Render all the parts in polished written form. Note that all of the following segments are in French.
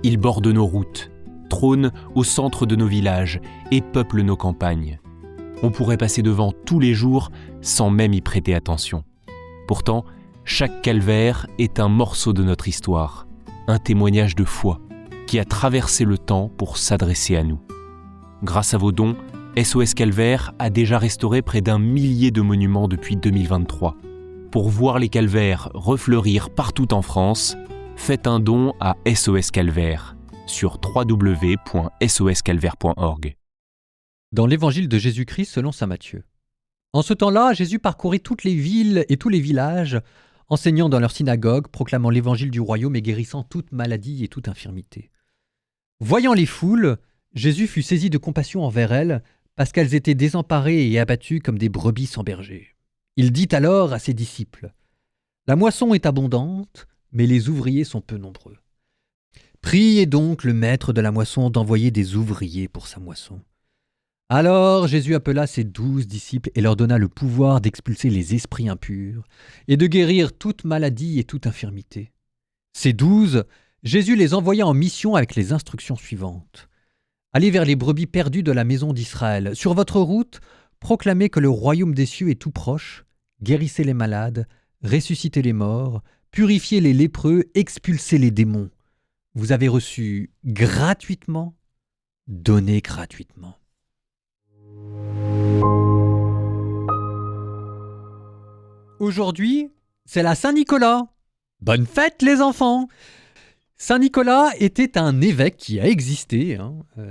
Il borde nos routes, trône au centre de nos villages et peuple nos campagnes. On pourrait passer devant tous les jours sans même y prêter attention. Pourtant, chaque calvaire est un morceau de notre histoire, un témoignage de foi qui a traversé le temps pour s'adresser à nous. Grâce à vos dons, SOS Calvaire a déjà restauré près d'1 millier de monuments depuis 2023. Pour voir les calvaires refleurir partout en France, faites un don à SOS Calvaire sur www.soscalvaire.org. Dans l'évangile de Jésus-Christ selon saint Matthieu. En ce temps-là, Jésus parcourait toutes les villes et tous les villages, enseignant dans leurs synagogues, proclamant l'évangile du royaume et guérissant toute maladie et toute infirmité. Voyant les foules, Jésus fut saisi de compassion envers elles, parce qu'elles étaient désemparées et abattues comme des brebis sans berger. Il dit alors à ses disciples : « La moisson est abondante, mais les ouvriers sont peu nombreux. Priez donc le maître de la moisson d'envoyer des ouvriers pour sa moisson. » Alors Jésus appela ses 12 disciples et leur donna le pouvoir d'expulser les esprits impurs et de guérir toute maladie et toute infirmité. Ces 12, Jésus les envoya en mission avec les instructions suivantes. Allez vers les brebis perdues de la maison d'Israël. Sur votre route, proclamez que le royaume des cieux est tout proche. Guérissez les malades, ressuscitez les morts, purifiez les lépreux, expulsez les démons. Vous avez reçu gratuitement, donnez gratuitement. Aujourd'hui, c'est la Saint-Nicolas. Bonne fête les enfants! Saint Nicolas était un évêque qui a existé,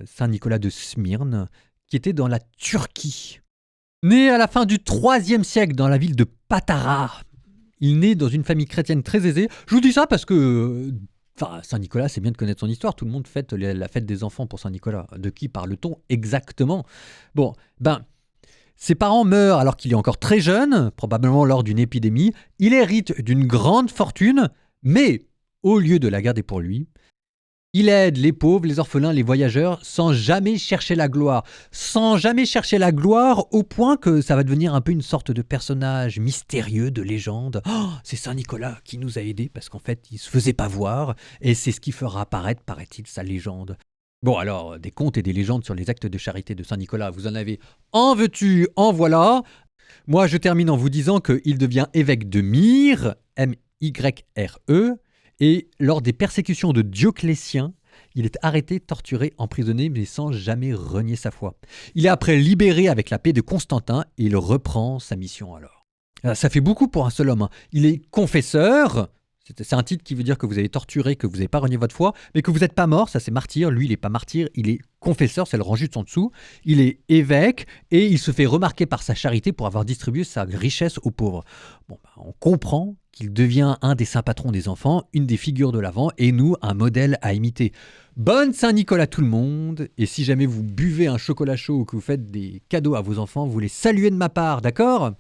Saint Nicolas de Smyrne, qui était dans la Turquie. Né à la fin du IIIe siècle dans la ville de Patara, il naît dans une famille chrétienne très aisée. Je vous dis ça parce que Saint Nicolas, c'est bien de connaître son histoire. Tout le monde fête la fête des enfants pour Saint Nicolas. De qui parle-t-on exactement? Ses parents meurent alors qu'il est encore très jeune, probablement lors d'une épidémie. Il hérite d'une grande fortune, mais au lieu de la garder pour lui, il aide les pauvres, les orphelins, les voyageurs, sans jamais chercher la gloire. Sans jamais chercher la gloire, au point que ça va devenir un peu une sorte de personnage mystérieux, de légende. Oh, c'est Saint Nicolas qui nous a aidés, parce qu'en fait, il se faisait pas voir, et c'est ce qui fera apparaître, paraît-il, sa légende. Bon, alors, des contes et des légendes sur les actes de charité de Saint Nicolas, vous en avez en veux-tu, en voilà. Moi, je termine en vous disant qu'il devient évêque de Myre, M-Y-R-E, et lors des persécutions de Dioclétien, il est arrêté, torturé, emprisonné, mais sans jamais renier sa foi. Il est après libéré avec la paix de Constantin et il reprend sa mission alors. Ça fait beaucoup pour un seul homme. Il est confesseur. C'est un titre qui veut dire que vous avez torturé, que vous n'avez pas renié votre foi, mais que vous n'êtes pas mort, ça c'est martyr. Lui, il n'est pas martyr, il est confesseur, c'est le rang juste en dessous. Il est évêque et il se fait remarquer par sa charité pour avoir distribué sa richesse aux pauvres. On comprend qu'il devient un des saints patrons des enfants, une des figures de l'Avent, et nous, un modèle à imiter. Bonne Saint-Nicolas tout le monde, et si jamais vous buvez un chocolat chaud ou que vous faites des cadeaux à vos enfants, vous les saluez de ma part, d'accord ?